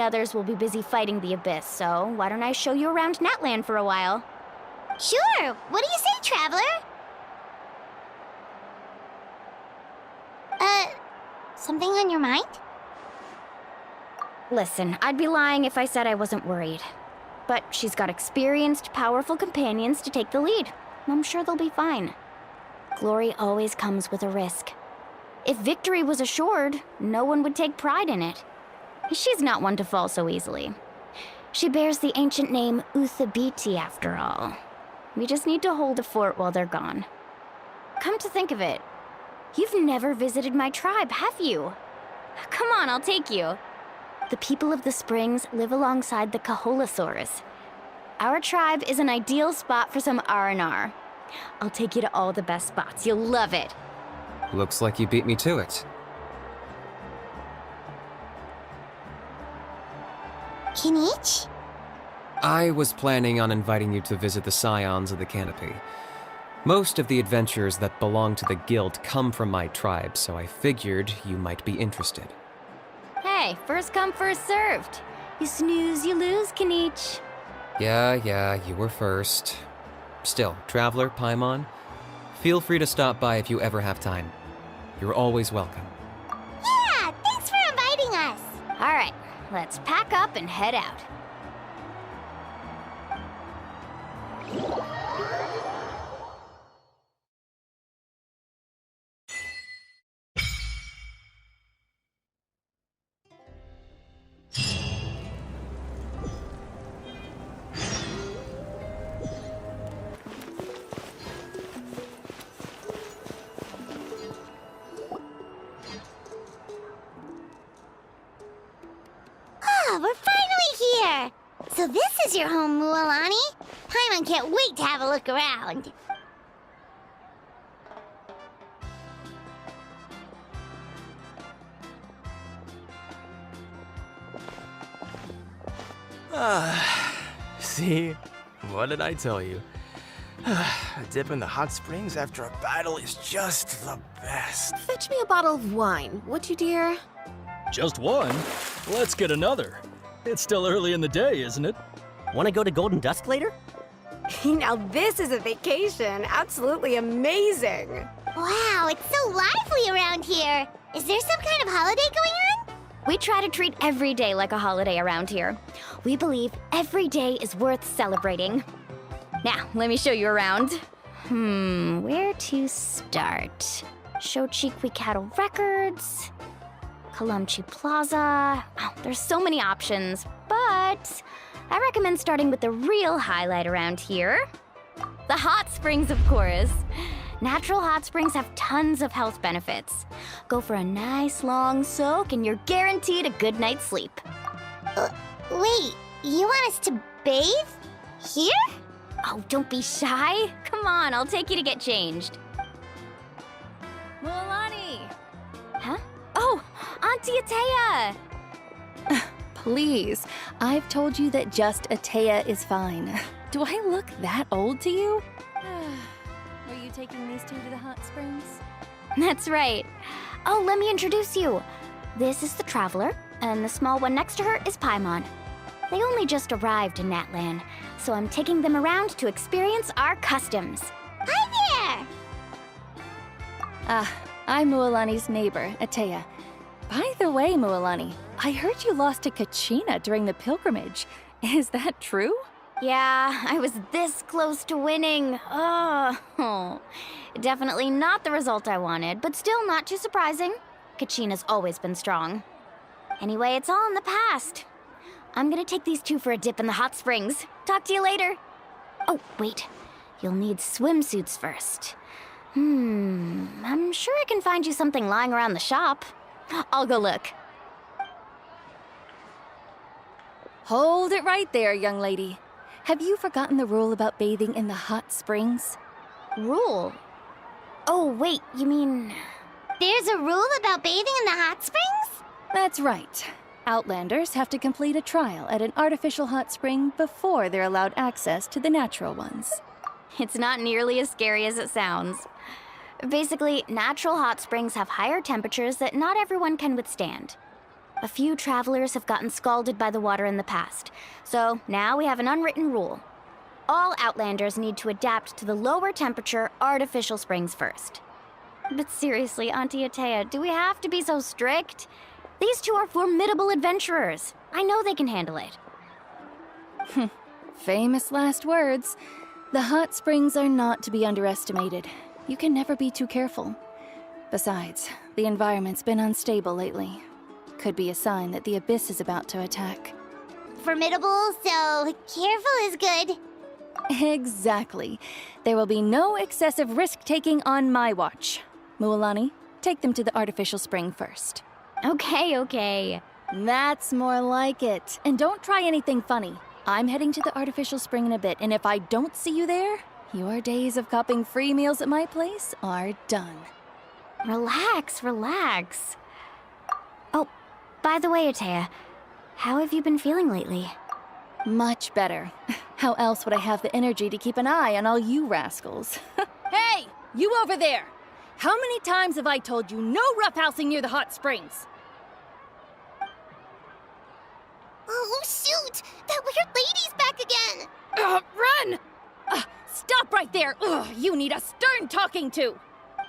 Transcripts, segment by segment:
others will be busy fighting the Abyss, so why don't I show you around Natlan for a while? Sure! What do you say, Traveler? Something on your mind? Listen, I'd be lying if I said I wasn't worried. But she's got experienced, powerful companions to take the lead. I'm sure they'll be fine. Glory always comes with a risk. If victory was assured, no one would take pride in it. She's not one to fall so easily. She bears the ancient name Uthabiti, after all. We just need to hold the fort while they're gone. Come to think of it, you've never visited my tribe, have you? Come on, I'll take you. The people of the Springs live alongside the Kaholasaurus. Our tribe is an ideal spot for some R&R. I'll take you to all the best spots. You'll love it. Looks like you beat me to it. Kinich? I was planning on inviting you to visit the Scions of the Canopy. Most of the adventurers that belong to the guild come from my tribe, so I figured you might be interested. Hey, first come, first served. You snooze, you lose, Kinich. Yeah, you were first. Still, Traveler, Paimon, feel free to stop by if you ever have time. You're always welcome. Yeah, thanks for inviting us. All right, let's pack up and head out. Oh, we're finally here! So this is your home, Mualani? Paimon can't wait to have a look around. See? What did I tell you? A dip in the hot springs after a battle is just the best. Fetch me a bottle of wine, would you, dear? Just one? Let's get another. It's still early in the day, isn't it? Want to go to Golden Dusk later? Now this is a vacation. Absolutely amazing. Wow, it's so lively around here. Is there some kind of holiday going on? We try to treat every day like a holiday around here. We believe every day is worth celebrating. Now, let me show you around. Where to start? Shochiqui Cattle Records, Kalamchi Plaza. Oh, there's so many options, but I recommend starting with the real highlight around here. The hot springs, of course. Natural hot springs have tons of health benefits. Go for a nice long soak and you're guaranteed a good night's sleep. Wait, you want us to bathe? Here? Oh, don't be shy. Come on, I'll take you to get changed. Mualani! Huh? Oh, Auntie Atea! Please, I've told you that just Atea is fine. Do I look that old to you? Were you taking these two to the hot springs? That's right. Oh, let me introduce you. This is the Traveler, and the small one next to her is Paimon. They only just arrived in Natlan, so I'm taking them around to experience our customs. Hi there! I'm Mualani's neighbor, Atea. By the way, Mualani, I heard you lost to Kachina during the pilgrimage. Is that true? Yeah, I was this close to winning. Oh, definitely not the result I wanted, but still not too surprising. Kachina's always been strong. Anyway, it's all in the past. I'm gonna take these two for a dip in the hot springs. Talk to you later. Oh, wait. You'll need swimsuits first. I'm sure I can find you something lying around the shop. I'll go look. Hold it right there, young lady. Have you forgotten the rule about bathing in the hot springs? Rule? Oh, wait, you mean... There's a rule about bathing in the hot springs? That's right. Outlanders have to complete a trial at an artificial hot spring before they're allowed access to the natural ones. It's not nearly as scary as it sounds. Basically, natural hot springs have higher temperatures that not everyone can withstand. A few travelers have gotten scalded by the water in the past, so now we have an unwritten rule. All Outlanders need to adapt to the lower temperature artificial springs first. But seriously, Auntie Atea, do we have to be so strict? These two are formidable adventurers. I know they can handle it. Famous last words. The hot springs are not to be underestimated. You can never be too careful. Besides, the environment's been unstable lately. Could be a sign that the abyss is about to attack. Formidable, so careful is good. Exactly. There will be no excessive risk-taking on my watch. Mualani, take them to the artificial spring first. Okay. That's more like it. And don't try anything funny. I'm heading to the artificial spring in a bit, and if I don't see you there, your days of copping free meals at my place are done. Relax. Oh, by the way, Atea, how have you been feeling lately? Much better. How else would I have the energy to keep an eye on all you rascals? Hey! You over there! How many times have I told you no roughhousing near the hot springs? Oh, shoot! That weird lady's back again! Run! Stop right there! Ugh, you need a stern talking to!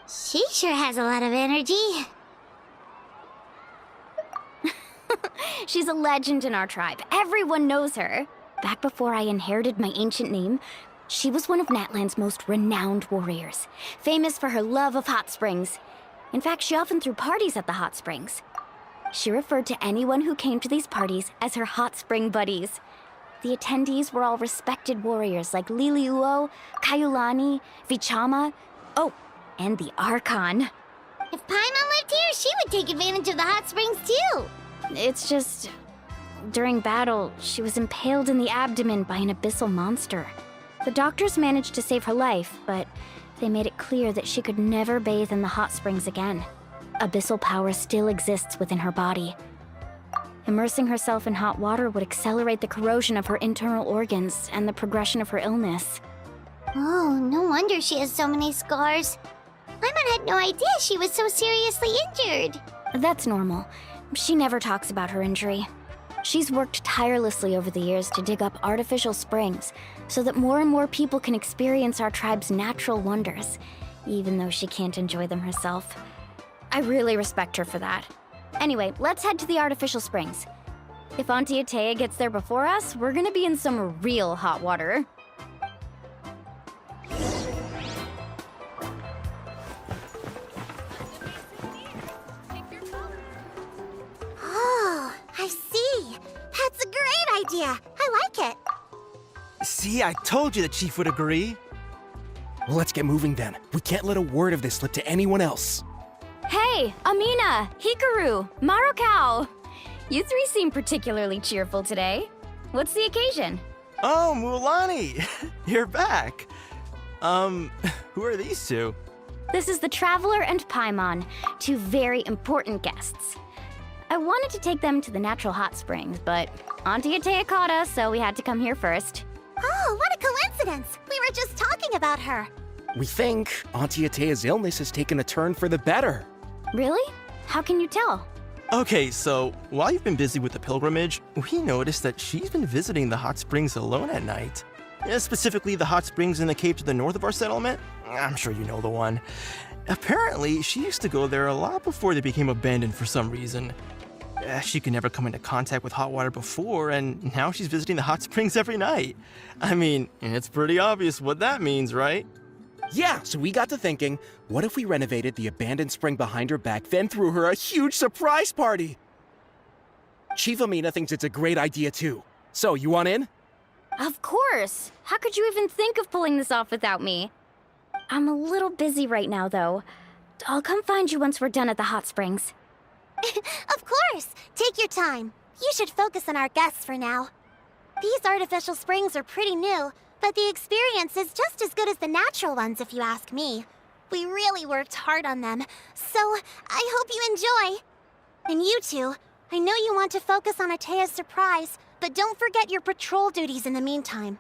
She sure has a lot of energy. She's a legend in our tribe. Everyone knows her. Back before I inherited my ancient name, she was one of Natlan's most renowned warriors, famous for her love of hot springs. In fact, she often threw parties at the hot springs. She referred to anyone who came to these parties as her hot spring buddies. The attendees were all respected warriors like Liliuo, Kaiulani, Vichama, and the Archon. If Paimon lived here, she would take advantage of the hot springs too. It's just, during battle, she was impaled in the abdomen by an abyssal monster. The doctors managed to save her life, but they made it clear that she could never bathe in the hot springs again. Abyssal power still exists within her body. Immersing herself in hot water would accelerate the corrosion of her internal organs and the progression of her illness. Oh, no wonder she has so many scars. Paimon had no idea she was so seriously injured. That's normal. She never talks about her injury. She's worked tirelessly over the years to dig up artificial springs so that more and more people can experience our tribe's natural wonders, even though she can't enjoy them herself. I really respect her for that. Anyway, let's head to the artificial springs. If Auntie Atea gets there before us, we're gonna be in some real hot water. Oh, I see. That's a great idea. I like it. See, I told you the chief would agree. Well, let's get moving then. We can't let a word of this slip to anyone else. Hey, Amina, Hikaru, Marukao! You three seem particularly cheerful today. What's the occasion? Oh, Mualani, you're back. Who are these two? This is the Traveler and Paimon, two very important guests. I wanted to take them to the natural hot springs, but Auntie Atea caught us, so we had to come here first. Oh, what a coincidence. We were just talking about her. We think Auntie Atea's illness has taken a turn for the better. Really? How can you tell? Okay, so while you've been busy with the pilgrimage, we noticed that she's been visiting the hot springs alone at night. Specifically, the hot springs in the cave to the north of our settlement. I'm sure you know the one. Apparently, she used to go there a lot before they became abandoned for some reason. She could never come into contact with hot water before, and now she's visiting the hot springs every night. I mean, it's pretty obvious what that means, right? Yeah, so we got to thinking, what if we renovated the abandoned spring behind her back, then threw her a huge surprise party? Chief Amina thinks it's a great idea too. So, you want in? Of course! How could you even think of pulling this off without me? I'm a little busy right now, though. I'll come find you once we're done at the hot springs. Of course. Take your time. You should focus on our guests for now. These artificial springs are pretty new, but the experience is just as good as the natural ones, if you ask me. We really worked hard on them, so I hope you enjoy. And you two, I know you want to focus on Atea's surprise, but don't forget your patrol duties in the meantime.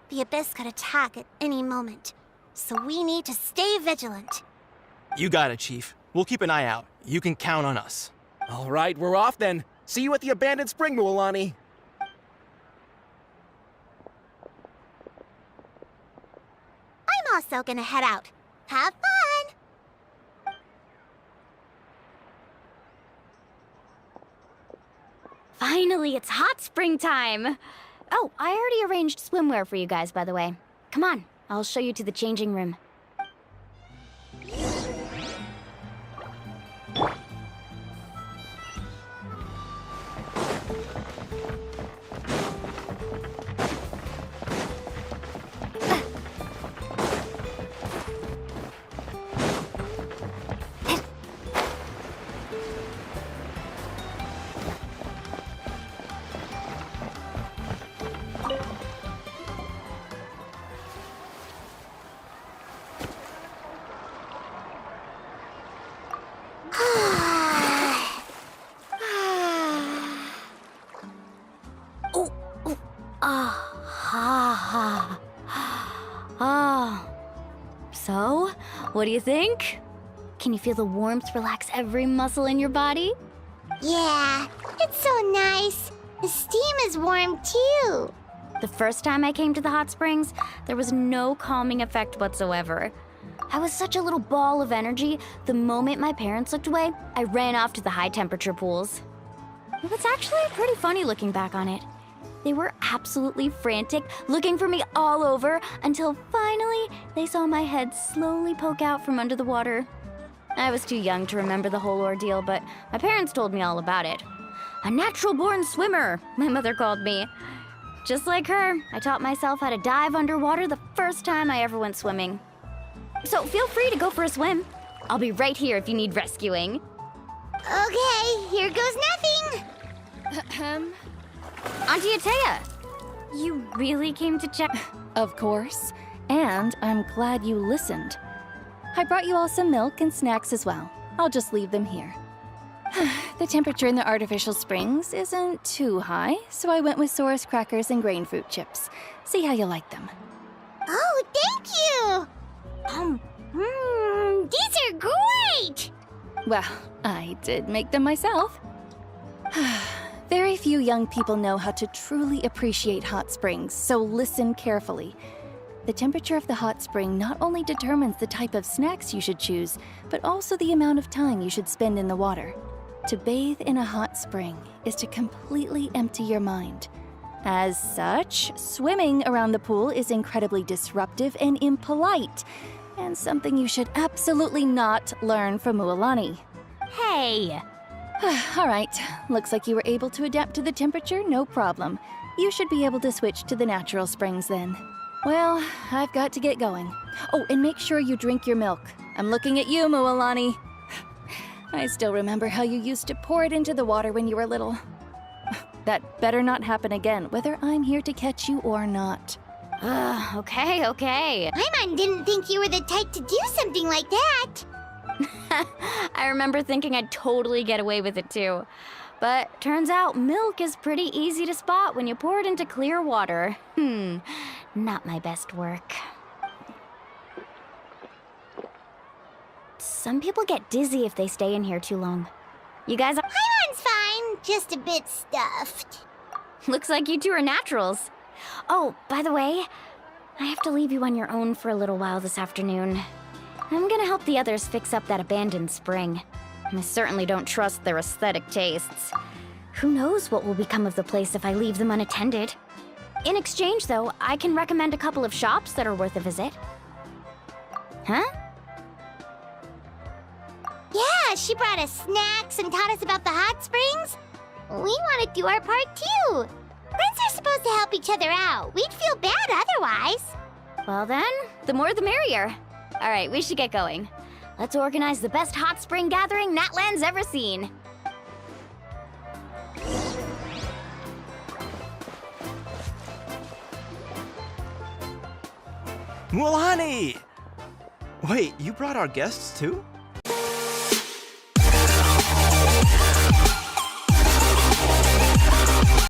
The Abyss could attack at any moment, so we need to stay vigilant. You got it, Chief. We'll keep an eye out. You can count on us. All right, we're off then. See you at the abandoned spring, Mualani. I'm also gonna head out. Have fun! Finally, it's hot spring time! Oh, I already arranged swimwear for you guys, by the way. Come on, I'll show you to the changing room. So, what do you think? Can you feel the warmth relax every muscle in your body? Yeah, it's so nice. The steam is warm too. The first time I came to the hot springs, there was no calming effect whatsoever. I was such a little ball of energy, the moment my parents looked away, I ran off to the high temperature pools. It was actually pretty funny looking back on it. They were absolutely frantic, looking for me all over, until finally they saw my head slowly poke out from under the water. I was too young to remember the whole ordeal, but my parents told me all about it. A natural-born swimmer, my mother called me. Just like her, I taught myself how to dive underwater the first time I ever went swimming. So feel free to go for a swim. I'll be right here if you need rescuing. Okay, here goes nothing. Auntie Atea, you really came to check? Of course. And I'm glad you listened. I brought you all some milk and snacks as well. I'll just leave them here. The temperature in the artificial springs isn't too high, so I went with Saurus crackers and grain fruit chips. See how you like them. Oh, thank you. These are great. Well, I did make them myself. Very few young people know how to truly appreciate hot springs, so listen carefully. The temperature of the hot spring not only determines the type of snacks you should choose, but also the amount of time you should spend in the water. To bathe in a hot spring is to completely empty your mind. As such, swimming around the pool is incredibly disruptive and impolite, and something you should absolutely not learn from Mualani. Hey! All right, looks like you were able to adapt to the temperature, no problem. You should be able to switch to the natural springs then. Well, I've got to get going. Oh, and make sure you drink your milk. I'm looking at you, Mualani. I still remember how you used to pour it into the water when you were little. That better not happen again, whether I'm here to catch you or not. Okay. Paimon didn't think you were the type to do something like that. I remember thinking I'd totally get away with it too. But turns out milk is pretty easy to spot when you pour it into clear water. Not my best work. Some people get dizzy if they stay in here too long. You guys are... Paimon's fine, just a bit stuffed. Looks like you two are naturals. Oh, by the way, I have to leave you on your own for a little while this afternoon. I'm gonna help the others fix up that abandoned spring. I certainly don't trust their aesthetic tastes. Who knows what will become of the place if I leave them unattended? In exchange, though, I can recommend a couple of shops that are worth a visit. Huh? Yeah, she brought us snacks and taught us about the hot springs. We want to do our part too. Friends are supposed to help each other out. We'd feel bad otherwise. Well then, the more the merrier. All right, we should get going. Let's organize the best hot spring gathering Natland's ever seen. Mualani! Wait, you brought our guests too?